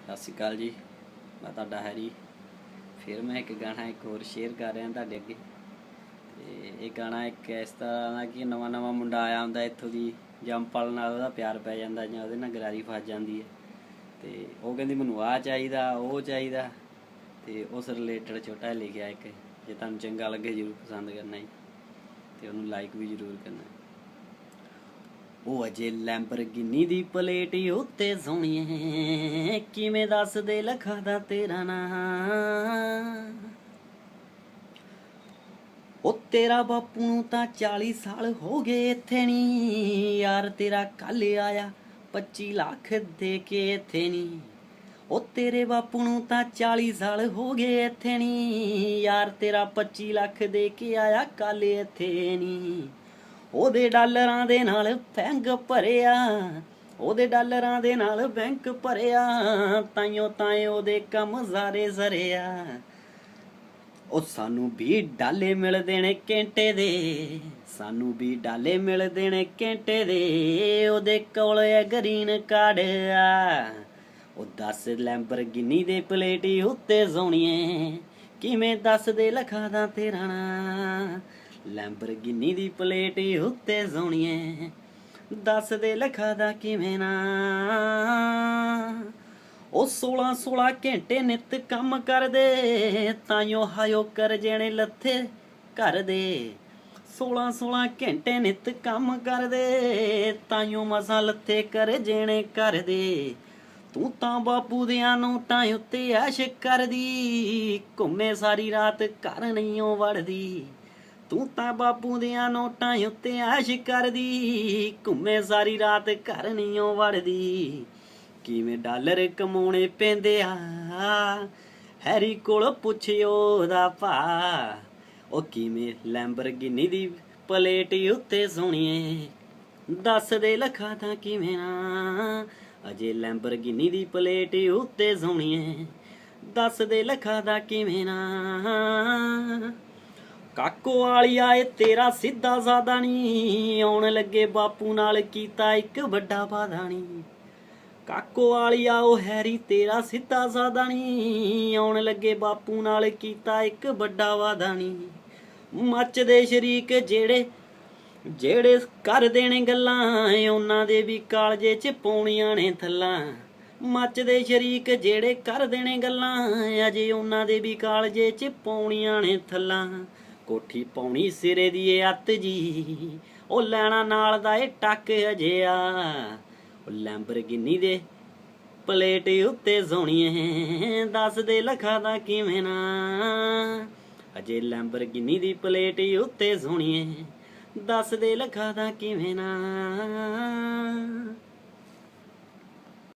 ਸਤਿ ਸ਼੍ਰੀ ਅਕਾਲ ਜੀ। मैं ਤੁਹਾਡਾ हैरी फिर मैं एक गाना एक होर शेयर कर रहा ਤੁਹਾਡੇ ਅੱਗੇ। ਤੇ ਇਹ ਗਾਣਾ ਇੱਕ ਇਸ ਤਰ੍ਹਾਂ ਦਾ ਕਿ ਨਵਾਂ ਨਵਾਂ ਮੁੰਡਾ ਆਇਆ ਹੁੰਦਾ ਇੱਥੋਂ ਦੀ ਜੰਮਪਲ ਨਾਲ ਉਹਦਾ ਪਿਆਰ ਪੈ ਜਾਂਦਾ ਜਾਂ ਉਹਦੇ ਨਾਲ ਗਰਾਰੀ ਫਸ ਜਾਂਦੀ ਹੈ ਤੇ ਉਹ ਕਹਿੰਦੀ ਮੈਨੂੰ ਆਹ ਚਾਹੀਦਾ ਉਹ ਚਾਹੀਦਾ ਤੇ ਉਸ ਰਿਲੇਟਡ ਛੋਟਾ ਜਿਹਾ ਲਿਖਿਆ ਇੱਕ। ਜੇ ਤੁਹਾਨੂੰ ਚੰਗਾ ਲੱਗੇ ਜ਼ਰੂਰ ਪਸੰਦ ਕਰਨਾ ਜੀ ਤੇ ਉਹਨੂੰ ਲਾਈਕ ਵੀ ਜ਼ਰੂਰ ਕਰਨਾ। ਉਹ ਅਜੇ ਲੈਂਬਰਗਿਨੀ ਦੀ ਪਲੇਟ ਉੱਤੇ ਸੋਹਣੀਏ ਕਿਵੇਂ ਦੱਸ ਦੇ ਲਖਾ ਦਾ ਤੇਰਾ ਨਾਂ। ਉਹ ਤੇਰਾ ਬਾਪੂ ਨੂੰ ਤਾਂ 40 ਸਾਲ ਹੋ ਗਏ ਇੱਥੇ ਨੀ ਯਾਰ ਤੇਰਾ ਕੱਲ ਆਇਆ 25 ਲੱਖ ਦੇ ਕੇ ਇੱਥੇ ਨੀ। ਉਹ ਤੇਰੇ ਬਾਪੂ ਨੂੰ ਤਾਂ 40 ਸਾਲ ਹੋ ਗਏ ਇੱਥੇ ਨੀ ਯਾਰ ਤੇਰਾ 25 ਲੱਖ ਦੇ ਕੇ ਆਇਆ ਕੱਲ ਇੱਥੇ ਨੀ। ਉਹਦੇ ਡਾਲਰਾਂ ਦੇ ਨਾਲ ਬੈਂਕ ਭਰਿਆ ਉਹਦੇ ਡਾਲਰਾਂ ਦੇ ਨਾਲ ਬੈਂਕ ਭਰਿਆ ਤਾਈਓ ਉਹਦੇ ਕੰਮ ਸਾਰੇ ਜ਼ਰਿਆ। ਉਹ ਸਾਨੂੰ ਵੀ ਡਾਲੇ ਮਿਲਦੇ ਨੇ ਘੰਟੇ ਦੇ ਸਾਨੂੰ ਵੀ ਡਾਲੇ ਮਿਲਦੇ ਨੇ ਘੰਟੇ ਦੇ। ਉਹਦੇ ਕੋਲ ਹੈ ਗ੍ਰੀਨ ਕਾਰਡ ਆ। ਉਹ 10 ਲੈਂਬਰਗਿਨੀ ਦੇ ਪਲੇਟ ਉੱਤੇ ਸੋਹਣੀਏ ਕਿਵੇਂ ਦੱਸ ਦੇ ਲਖਾ ਦਾ ਤੇਰਾ ਨਾਂ। ਲੈਂਬਰਗਿਨੀ ਦੀ ਪਲੇਟ ਉੱਤੇ ਸੋਹਣੀਏ ਦੱਸ ਦੇ ਲਖਾ ਦਾ ਕਿਵੇਂ ਨਾ। ਉਹ 16 ਘੰਟੇ ਨਿੱਤ ਕੰਮ ਕਰਦੇ ਤਾਈਓ ਹਾਇਓ ਕਰ ਜਣੇ ਲੱਥੇ ਘਰ ਦੇ। 16 ਘੰਟੇ ਨਿੱਤ ਕੰਮ ਕਰਦੇ ਤਾਈਓ ਮਸਾਂ ਲੱਥੇ ਕਰ ਜਣੇ ਘਰ ਦੇ। ਤੂੰ ਤਾਂ ਬਾਪੂ ਦਿਆਂ ਨੋਟਾਂ ਉੱਤੇ ਐਸ਼ ਕਰਦੀ ਘੁੰਮੇ ਸਾਰੀ ਰਾਤ ਘਰ ਨਹੀਂ ਓ ਵੜਦੀ। ਤੂੰ ਤਾਂ ਬਾਪੂ ਦਿਆਂ ਨੋਟਾਂ ਉੱਤੇ ਐਸ਼ ਕਰਦੀ ਘੁੰਮੇ ਸਾਰੀ ਰਾਤ ਘਰ ਨਹੀਂ ਓ ਵੜਦੀ। ਕਿਵੇਂ ਡਾਲਰ ਕਮਾਉਣੇ ਪੈਂਦੇ ਆ ਹੈਰੀ ਕੋਲ ਪੁੱਛਿਓ ਉਹਦਾ ਭਾ। ਉਹ ਕਿਵੇਂ ਲੈਂਬਰਗਿਨੀ ਦੀ ਪਲੇਟ ਉੱਤੇ ਸੋਹਣੀਏ ਦੱਸ ਦੇ ਲਖਾ ਤਾਂ ਕਿਵੇਂ ਨਾ। ਅਜੇ ਲੈਂਬਰਗਿਨੀ ਦੀ ਪਲੇਟ ਉੱਤੇ ਸੋਹਣੀਏ ਦੱਸ ਦੇ ਲਖਾ ਦਾ ਕਿਵੇਂ ਨਾ। ਕਾਕੋ ਵਾਲੀਆ ਏ ਤੇਰਾ ਸਿੱਧਾ ਸਾਦਾ ਨੀ ਆਉਣ ਲੱਗੇ ਬਾਪੂ ਨਾਲ ਕੀਤਾ ਇੱਕ ਵੱਡਾ ਵਾਦਾ ਨੀ। ਕਾਕੋ ਵਾਲੀਆ ਉਹ ਹੈਰੀ ਤੇਰਾ ਸਿੱਧਾ ਸਾਦਾ ਨੀ ਆਉਣ ਲੱਗੇ ਬਾਪੂ ਨਾਲ ਕੀਤਾ ਇੱਕ ਵੱਡਾ ਵਾਦਾ ਨੀ। ਮੱਚਦੇ ਸ਼ਰੀਕ ਜਿਹੜੇ ਕਰਦੇ ਨੇ ਗੱਲਾਂ ਉਹਨਾਂ ਦੇ ਵੀ ਕਾਲਜੇ ਚ ਪਾਉਣੀਆਂ ਨੇ ਥੱਲਾਂ। ਮੱਚਦੇ ਸ਼ਰੀਕ ਜਿਹੜੇ ਕਰਦੇ ਨੇ ਗੱਲਾਂ ਅਜੇ ਉਹਨਾਂ ਦੇ ਵੀ ਕਾਲਜੇ ਚ ਪਾਉਣੀਆਂ ਨੇ ਥੱਲਾਂ। ਕੋਠੀ ਪਾਉਣੀ ਸਿਰੇ ਦੀ ਏ ਅੱਤ ਜੀ ਉਹ ਲੈਣਾ ਨਾਲ ਦਾ ਏ ਟੱਕ ਅਜੇ ਆ। ਉਹ ਲੈਂਬਰਗਿਨੀ ਦੇ ਪਲੇਟ ਉੱਤੇ ਸੋਹਣੀਏ ਦੱਸ ਦੇ ਲਖਾ ਦਾ ਕਿਵੇਂ ਨਾ। ਅਜੇ ਲੈਂਬਰਗਿਨੀ ਦੀ ਪਲੇਟ ਉੱਤੇ ਸੋਹਣੀਏ ਦੱਸ ਦੇ ਲਖਾ ਦਾ ਕਿਵੇਂ ਨਾ।